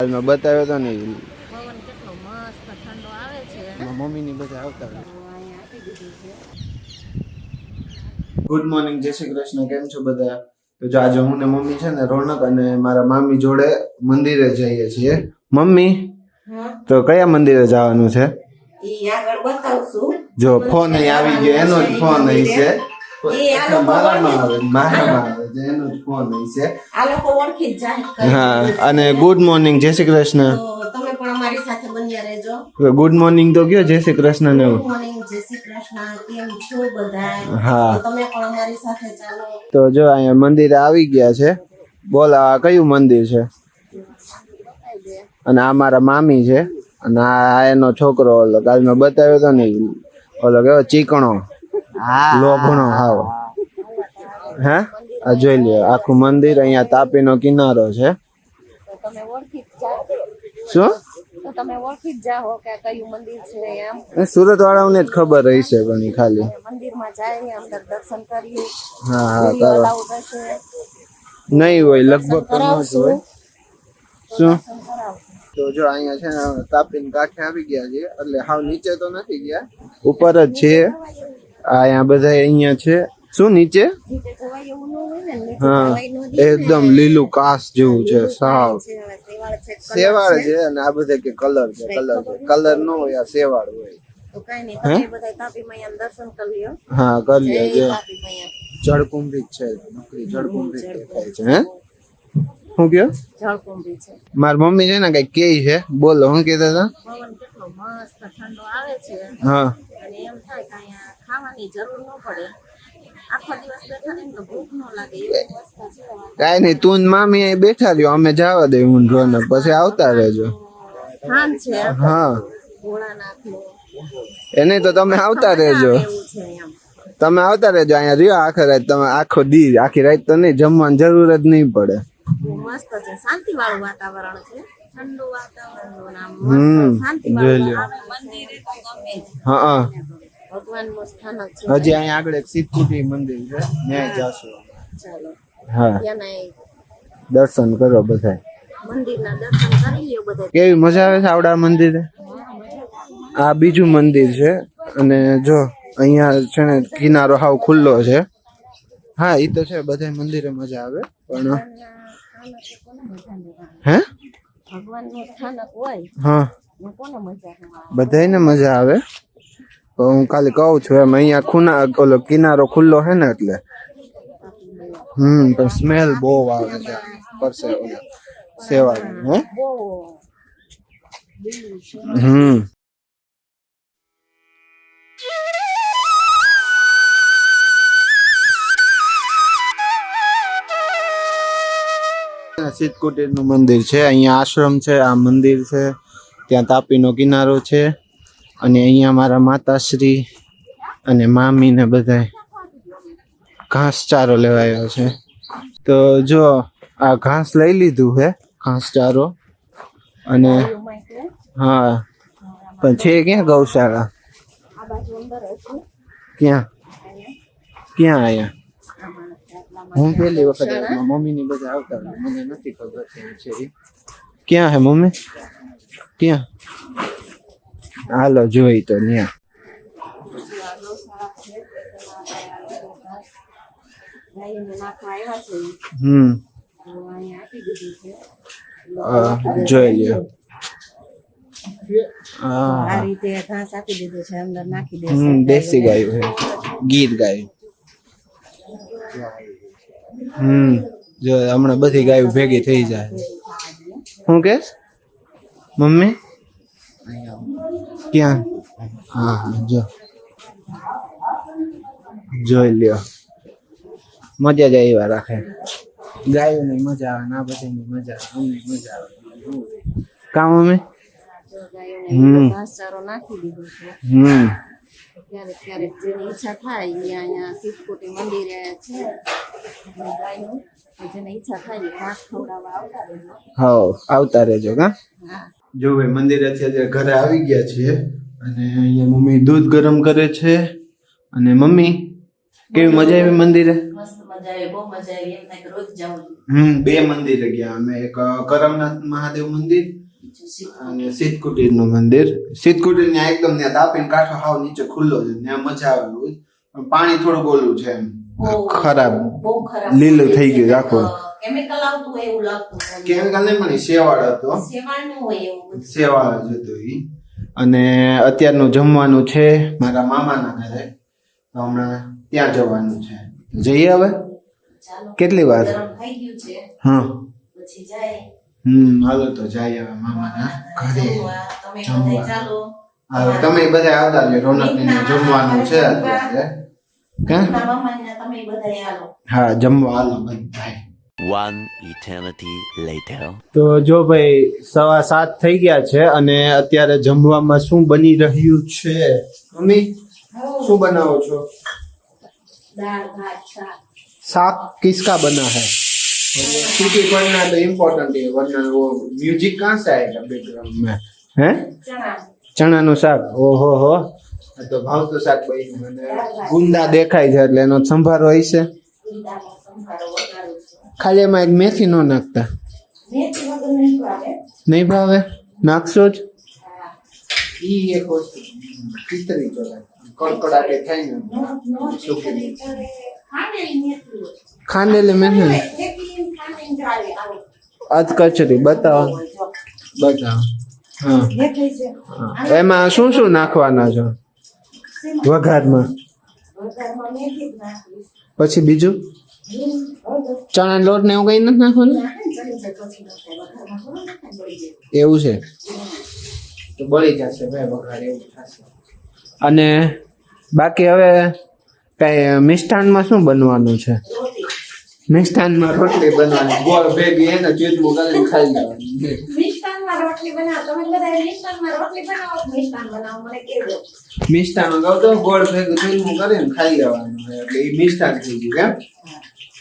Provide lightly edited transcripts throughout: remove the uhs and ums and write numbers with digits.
હાલમાં બતાવ્યો તો ને પવન કેટલો મસ્ત ઠંડો આવે છે. મમ્મીની બધા આવતા ગુડ મોર્નિંગ, જય શ્રી કૃષ્ણ. કેમ છો બધા? તો જો આજે હું ને મમ્મી છે ને રોનક અને મારા મામી જોડે મંદિરે જઈએ છીએ. મમ્મી તો કયા મંદિરે જવાનું છે? આગળ બતાવશું. જો ફોન અહીં આવી ગયો, એનો જ ફોન અહીં છે. અને ગુડ મોર્નિંગ, જય શ્રી કૃષ્ણ. તમે પણ અમારી સાથે બન્યા રહેજો. ગુડ મોર્નિંગ તો કયો, જય શ્રી કૃષ્ણ ને. ગુડ મોર્નિંગ, જય શ્રી કૃષ્ણ. કેમ છો બધા? હા, તમે પણ અમારી સાથે ચાલો. તો જો અહીંયા મંદિરે આવી ગયા છે. બોલ, આ કયું મંદિર છે? અને આ મારા મામી છે અને આ એનો છોકરો ઓલો કાલ મેં બતાવ્યો હતો ને, ઓલો કેવો ચીકણો લોભણો હાવ. હે આ જોઈ લ્યો આખું મંદિર. અહીંયા તાપીનો કિનારો છે. તમે ઓળખી જ જાઓ. શું? તો તમે ઓળખી જ જાઓ કે કયું મંદિર છે એમ. સુરત વાળાઓને જ ખબર રહી છે ઘણી ખાલી. મંદિરમાં જાય અંદર દર્શન કરીએ. હા હા કરો. નહીં હોય લગભગ તો ન જ હોય. શું? તો જો અહીંયા છે ને તાપીને કાંઠે આવી ગયા છે, એટલે હાવ નીચે તો નથી ગયા, ઉપર જ છે. અહીંયા બધા અહીંયા છે. શું નીચે? હા, એકદમ લીલું કાસ જેવું છે સાવ. સેવાળ છે અને આ બધા કે કલર છે. કલર નો હોય, આ સેવાળ હોય. હા કરી લ્યો. જળકુંભી છે, નકરી જળકુંભી દેખાય છે. હે શું કયો? જળકુંભી છે. મારી મમ્મી છે ને કઈ કે છે, બોલો શું કહેતા હતા? પવન કેટલો મસ્ત ઠંડો આવે છે. હા, અને એમ થાય કે અહીંયા ખાવાની જરૂર ન પડે. આખો દિવસ બેઠા ને તો ભૂખ ન લાગે એવી વસ્તુ છે. કાઈ નહીં, તું મામી અહીં બેઠા રહ્યો, અમે જવા દે હું રોનક, પછી આવતા રહેજો. સ્થાન છે. હા, ભોળાનાથનું. એને તો તમે આવતા રહેજો. એવું છે એમ. તમે આવતા રહેજો, અહીંયા રહ્યો આખી રાત. તમે આખો દી, આખી રાત તો નહીં, જમવાની જરૂર જ નહીં પડે. બહુ મસ્ત છે, શાંતિ વાળું વાતાવરણ છે. ઠંડુ વાતાવરણ, આમ શાંતિ વાળું મંદિર તો ગમે જ. હા, ભગવાનનું સ્થાન છે. હજી અહીંયા આગળ એક સિદ્ધકુટી મંદિર છે, ત્યાં જાશું. ચાલો. હા, ત્યાંના દર્શન કરો બધા. મંદિરના દર્શન કરી લ્યો બધા. કેવી મજા આવે છે આવડા મંદિરે. આ બીજું મંદિર છે અને જો અહીંયા છે ને કિનારો હાવ ખુલ્લો છે. હા એ તો છે, બધા મંદિરે મજા આવે પણ હે ભગવાનનું સ્થાનક હોય હા કોને મજા આવે? બધાને મજા આવે. હું ખાલી કહું છું એમ, અહીંયા ઓલો કિનારો ખુલ્લો છે ને એટલે પણ સ્મેલ બહુ આવે છે પરસે સેવાની. હે સિદ્ધકુટીર નું મંદિર છે. અહીંયા આશ્રમ છે, આ મંદિર છે, ત્યાં તાપીનો કિનારો છે અને અહીંયા મારા માતાશ્રી અને મામી ને બધા ઘાસચારો લેવાયો છે. તો જો આ ઘાસ લઈ લીધું છે, ઘાસચારો. અને હા પણ છે ક્યાં ગૌશાળા? ક્યાં ક્યાં આયા? હું પેલી વખત મમ્મી ની બધા આવતા, મને નથી ખબર છે. ક્યાં હે મમ્મી? ક્યાં? હાલો જોઈ તો ત્યાં. જોઈ લ્યો. આ રીતે ઘાસ આપી દીધું છે, અંદર નાખી દેશે. દેશી ગાયું છે, ગીર ગાયું. જો હમણાં બધી ગાયો ભેગી થઈ જાય. શું કે મમ્મી? ક્યાં? હા જો જોઈ લ્યો. મજા જ આવ્યા રાખે. ગાયો ની મજા આવે, ના બધી ની મજા આવે, અમને મજા આવે. કામ મમ્મી ઘાસચારો નાખી દીધો છે. ક્યારેક ક્યારેક જેની ઈચ્છા થાય અહીંયા સિદ્ધકુટી મંદિરે છે, જેને ઈચ્છા થાય ઘાસ ખવડાવવા આવતા રહેજો. હા આવતા રહેજો. કા જો ભાઈ મંદિરેથી અત્યારે ઘરે આવી ગયા છીએ અને અહીંયા મમ્મી દૂધ ગરમ કરે છે. અને મમ્મી કેવી મજા આવી મંદિરે? મસ્ત મજા આવી, બહુ મજા આવી. એમ થાય કે રોજ જાવું. બે મંદિર ગયા અમે, એક કરમનાથ મહાદેવ મંદિર અને સિદ્ધકુટીર નું મંદિર. સિદ્ધકુટીર ત્યાં એકદમ ત્યાં તાપીને કાંઠો હાવ નીચે ખુલ્લો છે, ત્યાં મજા આવે. પણ પાણી થોડું ઓલું છે, એમ ખરાબ, બહુ ખરાબ, લીલું થઈ ગયું આખું. કેમિકલ આવતું હોય એવું લાગતું. કેમિકલ નહીં પણ શેવાળ હતો, સેવાળ નું હોય એવું, શેવાળ જ હતું ઈ. અને અત્યારનું જમવાનું છે મારા મામાના ઘરે, તો હમણાં ત્યાં જવાનું છે. જઈએ હવે? ચાલો. કેટલી વાર? ગરમ થઈ ગયું છે. હા, પછી જાય. હાલો તો જાય હવે મામાના ઘરે તમે બધા ચાલો. હાલો તમે બધા આવતા લે, રોનકને જમવાનું છે અત્યારે. તમે બધા હાલો. હા, જમવા હાલો બધા. One eternity later. તો જો ભાઈ 7:15 થઈ ગયા છે અને અત્યારે જમવામાં શું બની રહ્યું છે? મમ્મી શું બનાવો છો? दाल भात शाक. साग किसका बना है? क्योंकि वरना तो इम्पोर्टेंट है, वरना वो म्यूजिक कहाँ से आएगा बैकग्राउंड में? हैं? चना. चना નું શાક. ઓહો હો, આ તો ભાવતું શાક બન્યું. અને ગુંદા દેખાય છે એટલે એનો સંભારો હોય છે. ગુંદાનો સંભારો વઘારું છું. ખાલી એમાં એક મેથી નો નાખતા? મેથી વગર નહીં ભાવે. નહીં ભાવે? નાખશો જ? હા. ઈ એક વસ્તુ ચિતરી ચોરાય, કડકડાટે થાય ને. ખાંડેલી મેથી આજ કચરી બતાવો, બતાવો. હા, એમાં શું શું નાખવાના છો વઘારમાં? પછી બીજું ચણા લોટ ને એવું કઈ નથી નાખવાનું? એવું છે તો બળી જશે ભાઈ વઘાર, એવું થશે. અને બાકી હવે કઈ મિષ્ટાનમાં શું બનવાનું છે? મિષ્ટાનમાં રોટલી બનવાની, ગોળ ભેગી એને ચીરમું કરીને ખાઈ જવાની. મિષ્ટાનમાં રોટલી બનાવો. તમે બધા મિષ્ટાનમાં રોટલી બનાવો, મિષ્ટાન બનાવો, મને કહેજો. મિષ્ટાન કહું તો ગોળ ભેગું ચીરમું કરીને ખાઈ જવાનું, એટલે એ મિષ્ટાન થઈ ગયું. કેમ?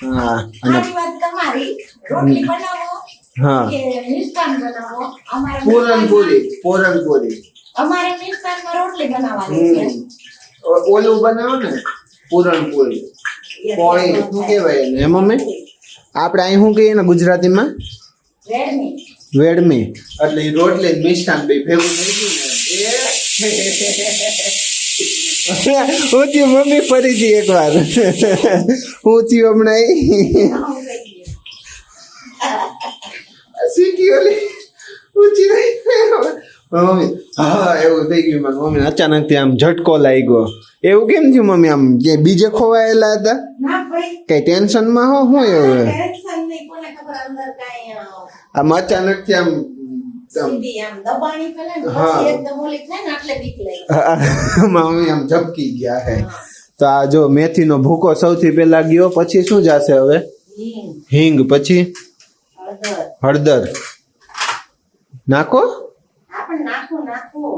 હા. અને મારી વાત તમારી, રોટલી બનાવો હા, કે મિષ્ટાન બનાવો. અમારે પૂરણપૂરી અમારે મિષ્ટાનમાં રોટલી બનાવવાની છે. ઓલું બનાવો ને પૂરણપૂરી, પોળી શું કહેવાય એને? એમ મમ્મી આપણે અહીં શું કહીએ ને ગુજરાતીમાં? રેડમી. વેડમી. એટલે એ રોટલી મિષ્ટાન બે ભેગું થઈ ગયું ને. હું થયું મમ્મી ફરીથી એકવાર હું થયું હમણાં સીટી ઓલી ઊંચી મમ્મી. હા, એવું થઈ ગયું મારી મમ્મી. અચાનક થી આમ ઝટકો લાગ્યો. એવું કેમ થયું મમ્મી? આમ કે બીજે ખોવાયેલા હતા? ના ભાઈ, કઈ ટેન્શન માં હો? શું એવું? ટેન્શન નહીં, કોને ખબર અંદર કાંઈ આમ અચાનક થી આમ સીધી આમ દબાણી પેલે ને હા. પછી એકદમ ઓલી થાય ને એટલે બીક લાગી. મમ્મી આમ ઝપકી ગયા હે. તો આ જો મેથીનો ભૂકો સૌથી પહેલા ગયો, પછી શું જશે હવે? હિંગ, હિંગ, પછી હળદર. હળદર નાખો, આપણે નાખો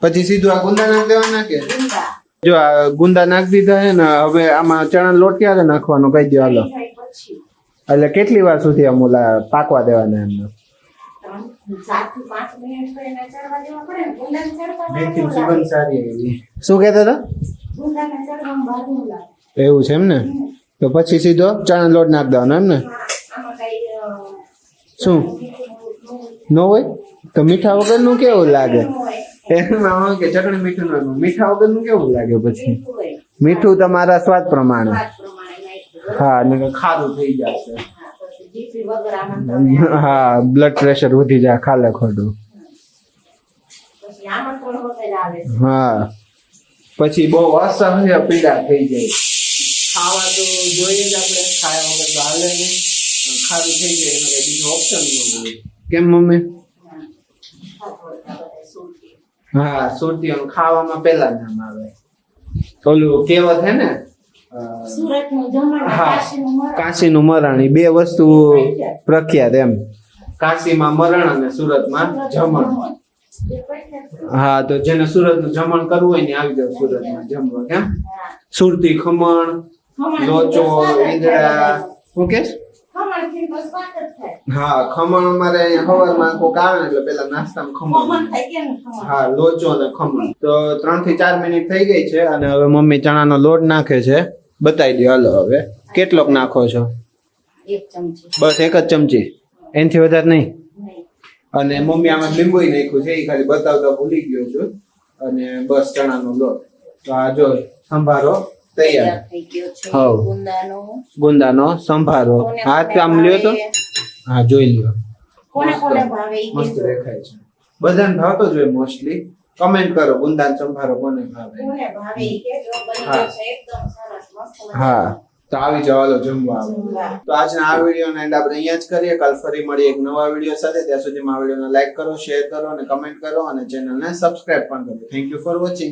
પછી સીધું આ ગુંદા નાખી દેવાના કે? ગુંદા. જો આ ગુંદા નાખી દીધા હે ને, હવે આમાં ચણા લોટ ક્યારે નાખવાનો કહી દો હાલો. થઈ પછી એટલે કેટલી વાર સુધી આમ ઓલા પાકવા દેવાના એમને? 4 થી 5 મિનિટ તો એને ચડવા દેવા પડે ને. ગુંદાને ચડવા મેથી લાગે. સુગંધ સારી આવી. શું કહેતા હતા? ગુંદાને ચડવામાં બાજુ લાગે. એવું છે એમ ને? તો પછી સીધો ચણા લોટ નાખી દેવાનો એમ ને? આમાં કઈ શું ન હોય? તો મીઠા વગરનું કેવું લાગે? એમાં હોય કે ચટણી મીઠું નાખવું, મીઠા વગરનું કેવું લાગે પછી? મીઠું તમારા સ્વાદ પ્રમાણે. હા, અને ખારું થઈ જશે. હા, બ્લડ પ્રેશર વધી જાય ખાલે ખોટું. હા, પછી બહુ અસહ્ય પીડા થઈ જાય. ખાવા તો જોઈએ જ આપણે, ખાયા વગર તો હાલે નહીં. ખારું થઈ જાય એનો કઈ બીજો ઓપ્શન ન હોય. કેમ મમ્મી? હા, સુરતીઓ ખાવામાં પેલા નામ આવે. ઓલું કહેવત હે ને, હા, કાશીનું મરણ. એ બે વસ્તુ પ્રખ્યાત એમ. કાશીમાં મરણ અને સુરતમાં જમણ. હા, તો જેને સુરતનું જમણ કરવું હોય ને આવી જાવ સુરતમાં જમવા. કેમ? સુરતી ખમણ, લોચો, ઈંદડા. શું કે? હા, ખમણ અમારે સવારમાં કોક આવે એટલે પેલા નાસ્તામાં ખમણ. હા, લોચો અને ખમણ. તો 3 થી 4 મિનિટ થઈ ગઈ છે અને હવે મમ્મી ચણાનો લોટ નાખે છે. બતાવી દો હાલો હવે કેટલોક નાખો છો? 1 ચમચી. બસ 1 જ ચમચી, એનાથી વધારે નહીં. નહીં. અને મમ્મી આમાં લીંબુય નાખ્યું છે, એ ખાલી બતાવતા ભૂલી ગયો છું. અને બસ ચણાનો લોટ. તો આ જો સંભારો તૈયાર થઈ ગયો છે. હાવ. ગુંદાનો સંભારો. હાથ આમ લ્યો તો, હા જોઈ લ્યો. કોને કોને ભાવે ઈ મસ્ત કહેજો. દેખાય છે. બધાને ભાવતો જ હોય મોસ્ટલી. કમેન્ટ કરો ગુંદાનો સંભારો કોને ભાવે. કોને ભાવે ઈ કહેજો. બની હા. ગયો છે એકદમ સરસ મસ્ત મજાનો. હા તો આવી જાવ હાલો જમવા આવે. જમવા. તો આજના આ વિડીયો એન્ડ આપણે અહીંયા જ કરીએ. કાલ ફરી મળીએ એક નવા વિડીયો સાથે. ત્યાં સુધીમાં આ વિડીયોને લાઈક કરો, શેર કરો અને કમેન્ટ કરો અને ચેનલને સબસ્ક્રાઇબ પણ કરો. Thank you for watching.